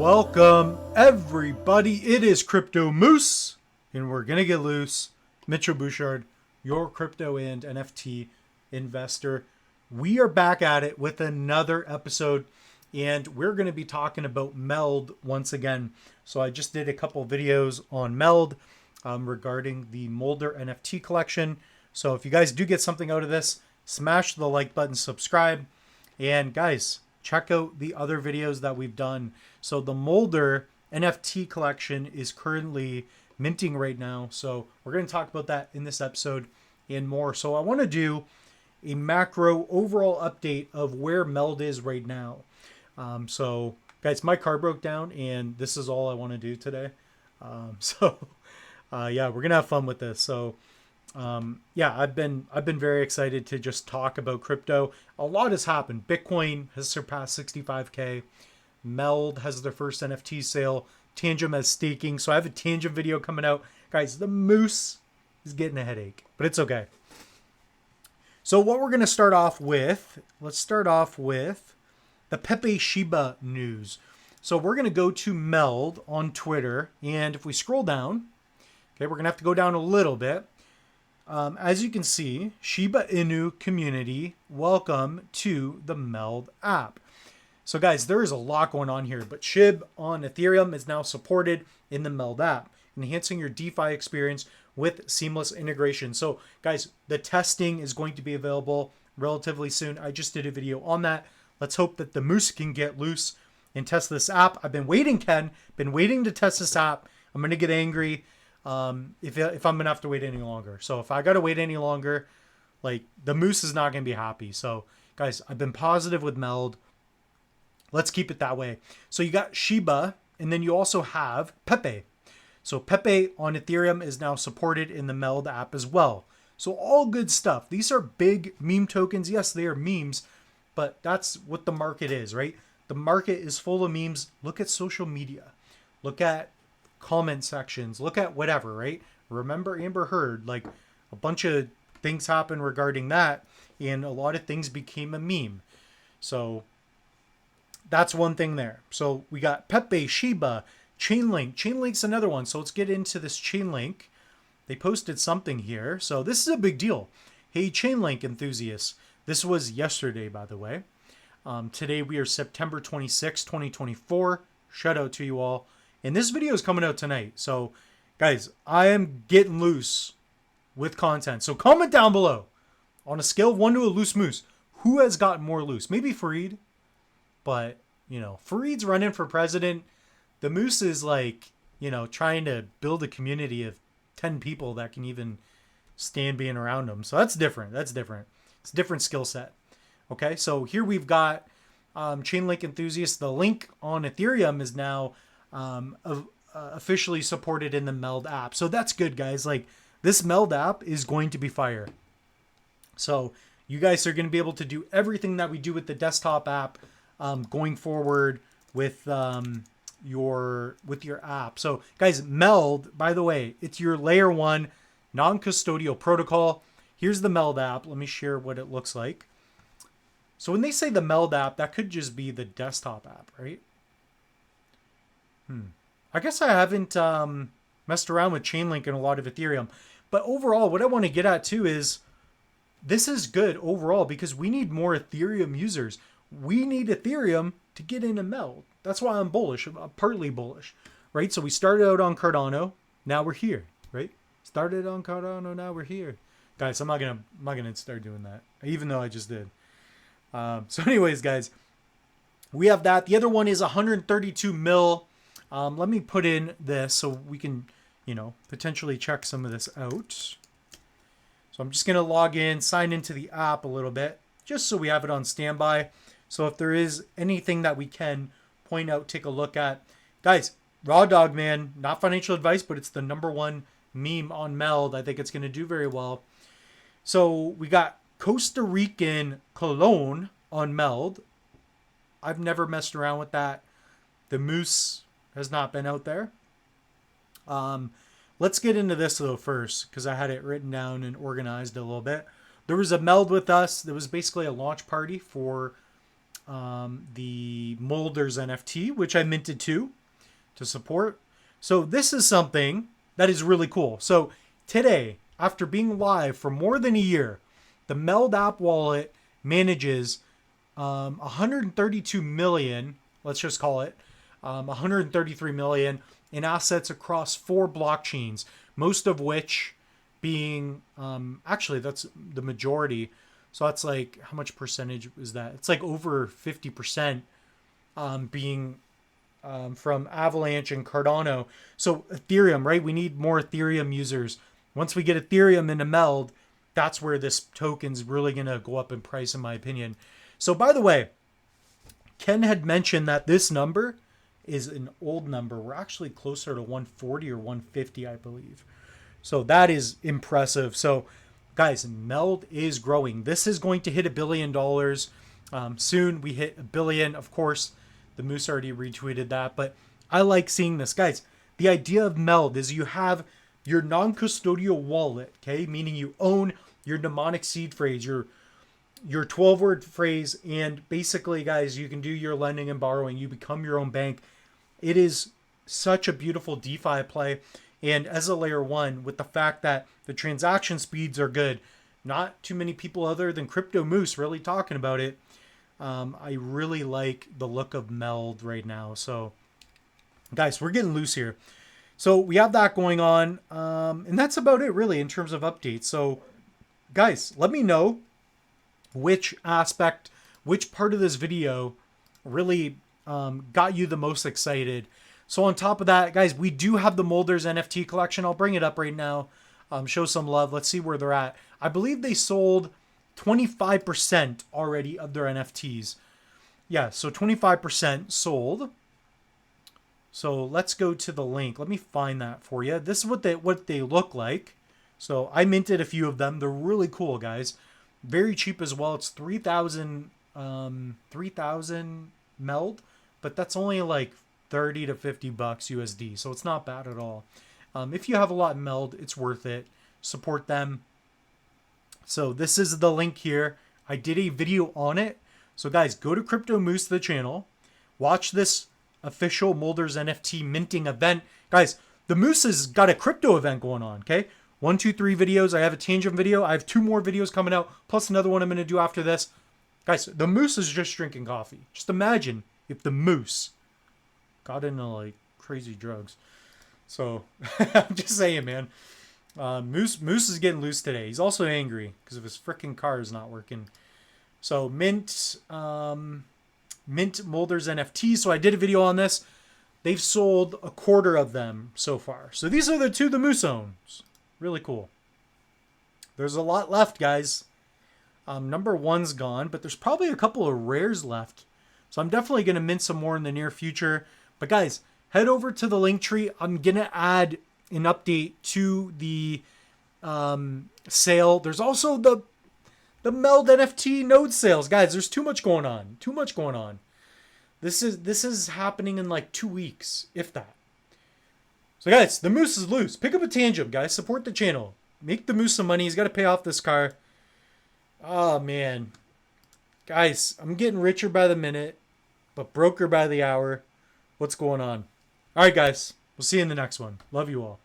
Welcome everybody, it is Crypto Moose, and we're gonna get loose. Mitchell Bouchard, your crypto and NFT investor. We are back at it with another episode, and we're gonna be talking about Meld once again. So I just did a couple videos on Meld regarding the Molder NFT collection. So if you guys do get something out of this, smash the like button, subscribe, and guys, check out the other videos that we've done. So the Molder NFT collection is currently minting right now. So we're going to talk about that in this episode and more. So I want to do a macro overall update of where Meld is right now. So guys, my car broke down and this is all I want to do today. Yeah, we're going to have fun with this. So yeah, I've been very excited to just talk about crypto. A lot has happened. Bitcoin has surpassed 65K. Meld has their first NFT sale. Tangent has staking. So I have a Tangent video coming out. Guys, the moose is getting a headache, but it's okay. So what we're going to start off with, let's start off with the Pepe Shiba news. So we're going to go to Meld on Twitter. And if we scroll down, okay, we're going to have to go down a little bit. As you can see, Shiba Inu community, welcome to the Meld app. So guys, there is a lot going on here, but SHIB on Ethereum is now supported in the Meld app, enhancing your DeFi experience with seamless integration. So guys, the testing is going to be available relatively soon. I just did a video on that. Let's hope that the moose can get loose and test this app. I've been waiting, Ken, been waiting to test this app. I'm going to get angry if I'm gonna have to wait any longer. So if I gotta wait any longer, like, the moose is not gonna be happy. So guys, I've been positive with Meld. Let's keep it that way. So you got Shiba, and then you also have Pepe. So Pepe on Ethereum is now supported in the Meld app as well. So all good stuff. These are big meme tokens. Yes, they are memes, but that's what the market is, right? The market is full of memes. Look at social media. Look at comment sections, look at whatever, right? Remember Amber Heard, like, a bunch of things happened regarding that, and a lot of things became a meme. So that's one thing there. So we got Pepe, Shiba, Chainlink. Chainlink's another one. So let's get into this Chainlink. They posted something here. So this is a big deal. Hey, Chainlink enthusiasts. This was yesterday, by the way. Today we are September 26, 2024. Shout out to you all. And this video is coming out tonight. So, guys, I am getting loose with content. So comment down below. On a scale of 1 to a loose moose, who has gotten more loose? Maybe Fareed. But, you know, Fareed's running for president. The moose is, like, you know, trying to build a community of 10 people that can even stand being around him. So that's different. That's different. It's a different skill set. Okay, so here we've got Chainlink enthusiasts. The link on Ethereum is now officially supported in the Meld app. So that's good, guys. Like, this Meld app is going to be fire. So you guys are going to be able to do everything that we do with the desktop app going forward with your app. So guys, Meld, by the way, it's your layer 1 non-custodial protocol. Here's the Meld app. Let me share what it looks like. So when they say the Meld app, that could just be the desktop app, right? I guess I haven't messed around with Chainlink and a lot of Ethereum. But overall, what I want to get at too is this is good overall because we need more Ethereum users. We need Ethereum to get into Meld. That's why I'm bullish. I'm partly bullish, right? So we started out on Cardano. Now we're here, right? Started on Cardano. Now we're here. Guys, I'm not gonna start doing that, even though I just did. So anyways, guys, we have that. The other one is 132 mil. Let me put in this so we can, you know, potentially check some of this out. So I'm just going to log in, sign into the app a little bit, just so we have it on standby. So if there is anything that we can point out, take a look at. Guys, Raw Dog Man, not financial advice, but it's the #1 meme on Meld. I think it's going to do very well. So we got Costa Rican cologne on Meld. I've never messed around with that. The moose has not been out there. Let's get into this though first, because I had it written down and organized a little bit. There was a Meld with us. There was basically a launch party for the Molders NFT, which I minted to support. So this is something that is really cool. So today, after being live for more than a year, the Meld app wallet manages 132 million, let's just call it 133 million in assets across 4 blockchains, most of which being actually that's the majority. So that's like, how much percentage is that? It's like over 50% being from Avalanche and Cardano. So Ethereum, right? We need more Ethereum users. Once we get Ethereum into Meld, that's where this token's really going to go up in price, in my opinion. So by the way, Ken had mentioned that this number is an old number. We're actually closer to 140 or 150, I believe. So that is impressive. So guys, Meld is growing. This is going to hit $1 billion soon. We hit $1 billion. Of course, the Moose already retweeted that, but I like seeing this. Guys, the idea of Meld is you have your non-custodial wallet, okay? Meaning you own your mnemonic seed phrase, your 12-word phrase, and basically, guys, you can do your lending and borrowing. You become your own bank. It is such a beautiful DeFi play. And as a layer 1, with the fact that the transaction speeds are good, not too many people other than Crypto Moose really talking about it. I really like the look of Meld right now. So, guys, we're getting loose here. So we have that going on. And that's about it, really, in terms of updates. So, guys, let me know which aspect, which part of this video really got you the most excited. So on top of that, guys, we do have the Molders NFT collection. I'll bring it up right now. Show some love. Let's see where they're at. I believe they sold 25% already of their NFTs. Yeah, so 25% sold. So let's go to the link. Let me find that for you. This is what they look like. So I minted a few of them. They're really cool, guys. Very cheap as well. It's 3,000 Meld, but that's only like 30 to 50 bucks USD. So it's not bad at all. If you have a lot in Meld, it's worth it. Support them. So this is the link here. I did a video on it. So guys, go to Crypto Moose, the channel. Watch this official Molders NFT minting event. Guys, the Moose has got a crypto event going on, okay? 1, 2, 3 videos. I have a tangent video. I have 2 more videos coming out, plus another one I'm going to do after this. Guys, the Moose is just drinking coffee. Just imagine if the Moose got into like crazy drugs. So I'm just saying, man. Moose is getting loose today. He's also angry because of his freaking car is not working. So mint Molders NFT. So I did a video on this. They've sold a quarter of them so far. So these are the 2 the Moose owns. Really cool. There's a lot left, guys. Number 1's gone, but there's probably a couple of rares left. So I'm definitely going to mint some more in the near future. But guys, head over to the link tree. I'm going to add an update to the sale. There's also the Meld NFT node sales. Guys, there's too much going on. Too much going on. This is happening in like 2 weeks, if that. So guys, the Moose is loose. Pick up a tangent, guys. Support the channel. Make the Moose some money. He's got to pay off this car. Oh, man. Guys, I'm getting richer by the minute, but broker by the hour. What's going on? All right, guys. We'll see you in the next one. Love you all.